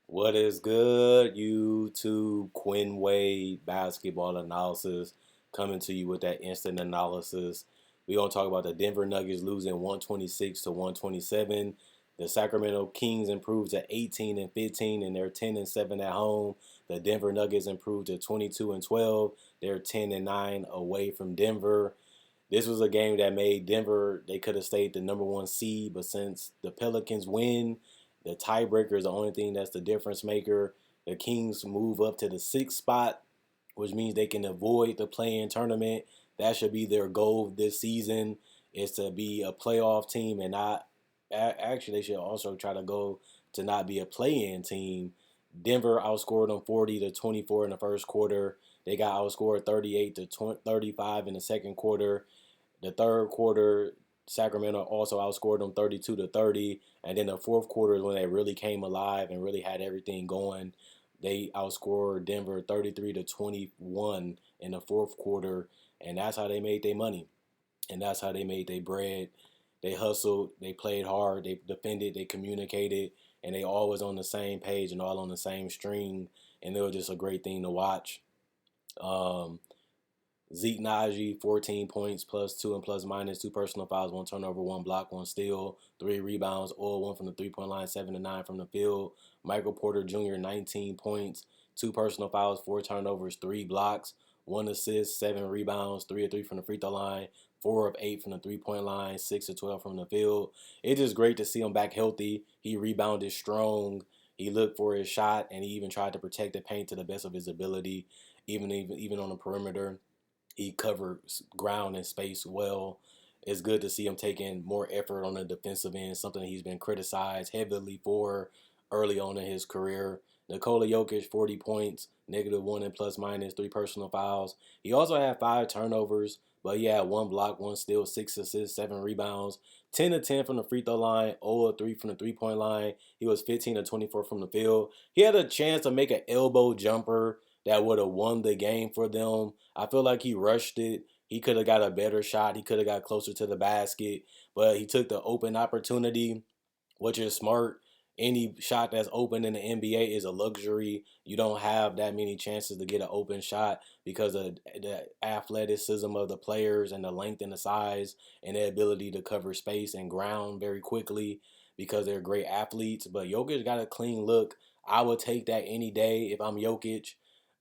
What is good, YouTube? Quinn Wade basketball analysis coming to you with that instant analysis. We're gonna talk about the Denver Nuggets losing 126 to 127. The Sacramento Kings improved to 18 and 15, and they're 10 and 7 at home. The Denver Nuggets improved to 22 and 12. They're 10 and 9 away from Denver. This was a game that made Denver, they could have stayed the number one seed, but since the Pelicans win, the tiebreaker is the only thing that's the difference maker. The Kings move up to the sixth spot, which means they can avoid the play-in tournament. That should be their goal this season, is to be a playoff team and not. Actually, they should also try to go to not be a play-in team. Denver outscored them 40-24 in the first quarter. They got outscored 38 to 35 in the second quarter. The third quarter, Sacramento also outscored them 32-30, and then the fourth quarter is when they really came alive and really had everything going. They outscored Denver 33-21 in the fourth quarter, and that's how they made their money, and that's how they made their bread. They hustled, they played hard, they defended, they communicated, and they always on the same page and all on the same string, and it was just a great thing to watch. Um, Zeke Naji, 14 points, plus two and plus minus, two personal fouls, one turnover, one block, one steal, three rebounds, all one from the 3 point line, 7 to 9 from the field. Michael Porter Jr., 19 points, two personal fouls, four turnovers, three blocks, one assist, seven rebounds, 3 of 3 from the free throw line, 4 of 8 from the 3 point line, 6 of 12 from the field. It's just great to see him back healthy. He rebounded strong. He looked for his shot, and he even tried to protect the paint to the best of his ability, even on the perimeter. He covered ground and space well. It's good to see him taking more effort on the defensive end, something he's been criticized heavily for early on in his career. Nikola Jokic, 40 points, -1 and plus minus, three personal fouls. He also had five turnovers, but he had one block, one steal, six assists, seven rebounds, 10 of 10 from the free throw line, 0 of 3 from the 3 point line. He was 15 of 24 from the field. He had a chance to make an elbow jumper that would have won the game for them. I feel like he rushed it. He could have got a better shot. He could have got closer to the basket, but he took the open opportunity, which is smart. Any shot that's open in the NBA is a luxury. You don't have that many chances to get an open shot because of the athleticism of the players and the length and the size and the ability to cover space and ground very quickly because they're great athletes. But Jokic got a clean look. I would take that any day if I'm Jokic,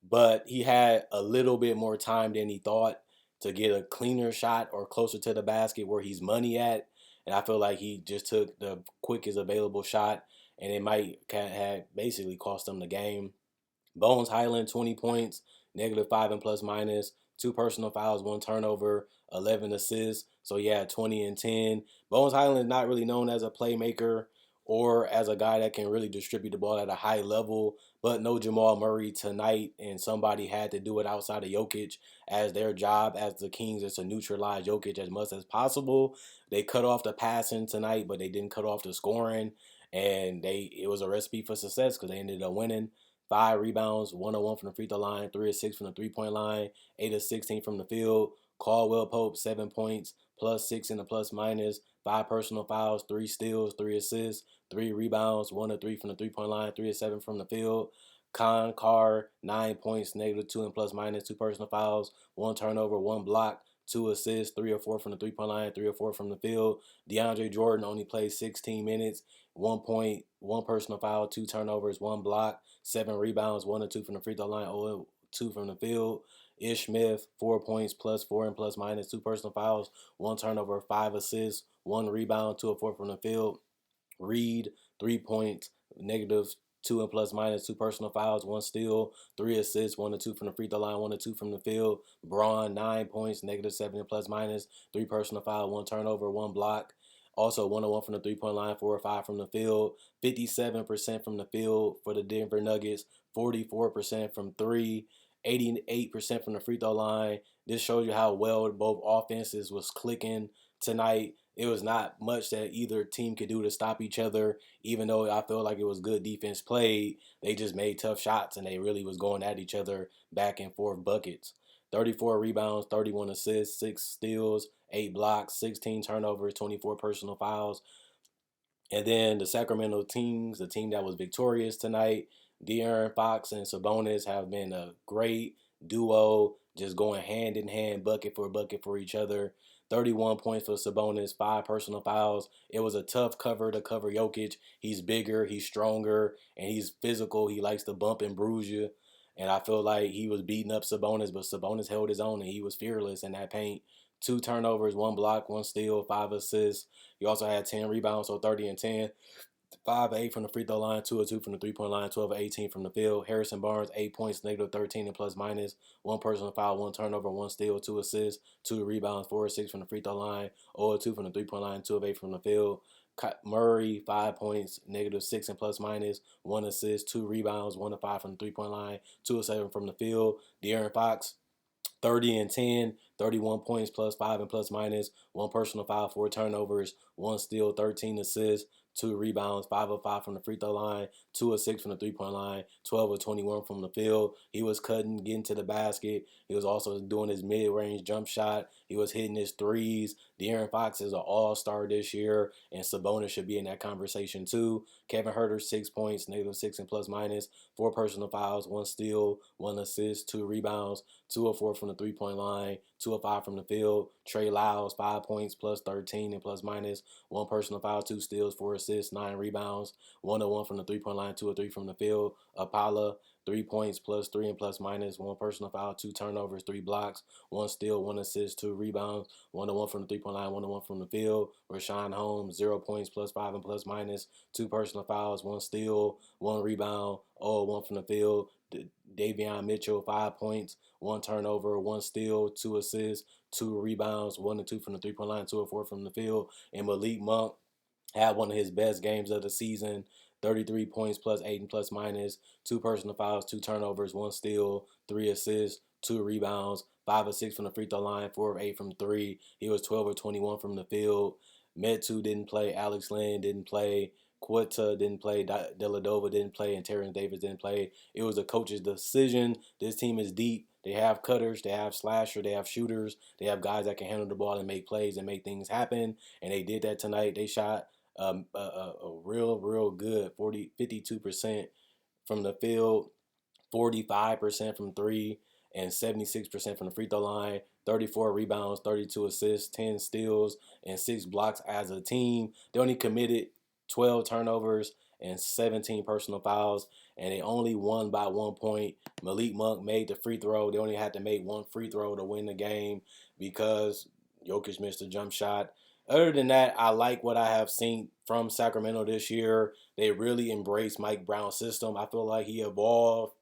but he had a little bit more time than he thought to get a cleaner shot or closer to the basket where he's money at. And I feel like he just took the quickest available shot, and it might have basically cost them the game. Bones Highland, 20 points, -5 and plus minus, two personal fouls, one turnover, 11 assists. So yeah, 20 and 10. Bones Highland is not really known as a playmaker or as a guy that can really distribute the ball at a high level, but no Jamal Murray tonight, and somebody had to do it outside of Jokic, as their job as the Kings is to neutralize Jokic as much as possible. They cut off the passing tonight, but they didn't cut off the scoring, and it was a recipe for success because they ended up winning. Five rebounds, 101 from the free throw line, 3 of 6 from the 3 point line, 8 of 16 from the field. Caldwell Pope, 7 points, plus six in the plus minus, five personal fouls, three steals, three assists, three rebounds, 1 of 3 from the 3 point line, 3 of 7 from the field. Con Carr, 9 points, -2 and plus minus, two personal fouls, one turnover, one block, two assists, 3 of 4 from the 3 point line, 3 of 4 from the field. DeAndre Jordan only played 16 minutes, 1 point, one personal foul, two turnovers, one block, seven rebounds, 1 of 2 from the free throw line, 0 of 2 from the field. Ish Smith, 4 points, +4 and plus minus, two personal fouls, one turnover, five assists, one rebound, 2 of 4 from the field. Reed, 3 points, -2 and plus minus, two personal fouls, one steal, three assists, 1 of 2 from the free throw line, 1 of 2 from the field. Braun, 9 points, -7 and plus minus, three personal fouls, one turnover, one block. Also, 101 from the 3 point line, 4 of 5 from the field, 57% from the field for the Denver Nuggets, 44% from three, 88% from the free throw line. This shows you how well both offenses was clicking tonight. It was not much that either team could do to stop each other, even though I feel like it was good defense played. They just made tough shots and they really was going at each other back and forth buckets. 34 rebounds, 31 assists, 6 steals, 8 blocks, 16 turnovers, 24 personal fouls. And then the Sacramento Kings, the team that was victorious tonight, De'Aaron Fox and Sabonis have been a great duo, just going hand in hand, bucket for each other. 31 points for Sabonis, 5 personal fouls. It was a tough cover to cover Jokic. He's bigger, he's stronger, and he's physical. He likes to bump and bruise you. And I feel like he was beating up Sabonis, but Sabonis held his own and he was fearless in that paint. 2 turnovers, 1 block, 1 steal, 5 assists. He also had 10 rebounds, so 30 and 10. 5 of 8 from the free throw line, 2 of 2 from the 3 point line, 12 of 18 from the field. Harrison Barnes, 8 points, negative 13 and plus minus. 1 personal foul, 1 turnover, 1 steal, 2 assists, 2 rebounds, 4 of 6 from the free throw line, 0 of 2 from the 3 point line, 2 of 8 from the field. Murray, 5 points, negative 6 and plus minus, 1 assist, 2 rebounds, 1 of 5 from the 3 point line, 2 of 7 from the field. De'Aaron Fox, 30 and 10, 31 points plus 5 and plus minus, 1 personal foul, 4 turnovers, 1 steal, 13 assists, 2 rebounds, 5 of 5 from the free throw line, 2 of 6 from the 3 point line, 12 of 21 from the field. He was cutting, getting to the basket. He was also doing his mid range jump shot. He was hitting his threes. De'Aaron Fox is an all-star this year, and Sabonis should be in that conversation too. Kevin Huerter, 6 points, negative 6 and plus minus, 4 personal fouls, 1 steal, 1 assist, 2 rebounds, 2 of 4 from the 3 point line, 2 of 5 from the field. Trey Lyles, 5 points, plus 13 and plus minus, 1 personal foul, 2 steals, 4 assists, 9 rebounds, 1 of 1 from the 3 point line, 2 of 3 from the field. Apala, 3 points, plus 3 and plus minus, 1 personal foul, 2 turnovers, 3 blocks, 1 steal, 1 assist, 2 rebounds, 1 of 1 from the 3 point line, 1 of 1 from the field. Rashawn Holmes, 0 points, plus 5 and plus minus, 2 personal fouls, 1 steal, 1 rebound, 0 1 from the field. Davion Mitchell, 5 points, 1 turnover, 1 steal, 2 assists, 2 rebounds, 1 and 2 from the 3 point line, 2 of 4 from the field. And Malik Monk had one of his best games of the season. 33 points plus 8 and plus minus, 2 personal fouls, 2 turnovers, 1 steal, 3 assists, 2 rebounds, 5 of 6 from the free throw line, 4 of 8 from 3. He was 12 of 21 from the field. Metu didn't play, Alex Len didn't play, Quetta didn't play, Deladova didn't play, and Terrence Davis didn't play. It was a coach's decision. This team is deep. They have cutters, they have slasher, they have shooters, they have guys that can handle the ball and make plays and make things happen. And they did that tonight. They shot a real good 52% from the field, 45% from three, and 76% from the free throw line. 34 rebounds, 32 assists, 10 steals, and 6 blocks as a team. They only committed 12 turnovers and 17 personal fouls, and they only won by 1 point. Malik Monk made the free throw. They only had to make one free throw to win the game because Jokic missed a jump shot. Other than that, I like what I have seen from Sacramento this year. They really embraced Mike Brown's system. I feel like he evolved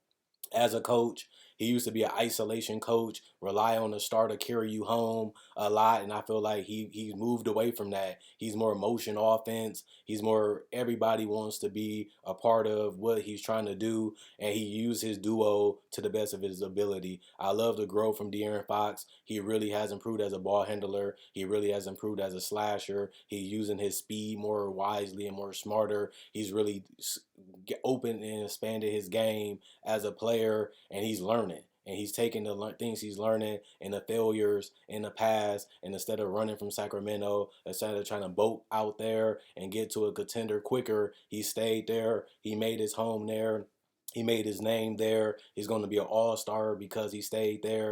as a coach. He used to be an isolation coach, rely on the star to carry you home a lot, and I feel like he's moved away from that. He's more motion offense. He's more everybody wants to be a part of what he's trying to do, and he used his duo to the best of his ability. I love the growth from De'Aaron Fox. He really has improved as a ball handler. He really has improved as a slasher. He's using his speed more wisely and more smarter. He's really opened and expanded his game as a player, and he's learning. And he's taking the things he's learning and the failures in the past, and instead of running from Sacramento, instead of trying to boat out there and get to a contender quicker, he stayed there. He made his home there. He made his name there. He's going to be an all-star because he stayed there.